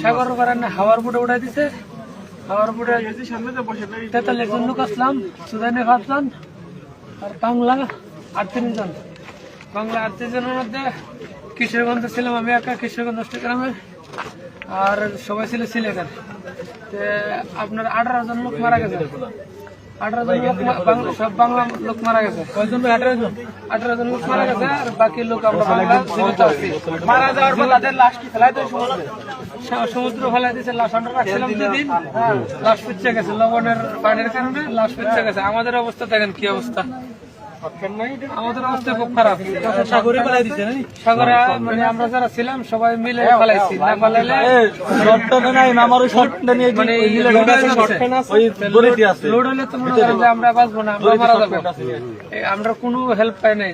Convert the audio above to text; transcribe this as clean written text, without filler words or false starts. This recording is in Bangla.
সাগর হাওয়ার বুটে উঠাই দিছে। হাওয়ার বুটে 43 জন লোক আসলাম, সুদানে ভাবলাম আর বাংলা 38 জন। বাংলা 38 জনের মধ্যে কিশোরগঞ্জে ছিলাম আমি একা, কিশোরগঞ্জ অষ্টগ্রামে, আর সবাই ছিল সিলেটের। আপনার 18 জন লোক মারা গেছে। 18 জন লোক সব বাংলা লোক মারা গেছে। 18 জন লোক মারা গেছে, আর বাকি লোক আমরা বাংলা জীবিত আছি। মারা যাওয়ার পর তাদের লাশ কি ফেলাই দেয় সমুদ্র ফেলাই দিয়েছে। লাশ আমরা রাখছিলাম যেদিন, লাশ পিছিয়ে গেছে লবণের পানির কারণে, লাশ পিছিয়ে গেছে। আমাদের অবস্থা দেখেন কি অবস্থা, আমাদের অবস্থা খুব খারাপ। সাগরে ফেলাই দিচ্ছে, সাগরে মানে আমরা যারা ছিলাম সবাই মিলে ফেলাইছি, না ফেলাইলে লোড হলে তো মনে করেন যে আমরা বাঁচবো না, আমরা মারা যাবো। আমরা কোনো হেল্প পাই নাই।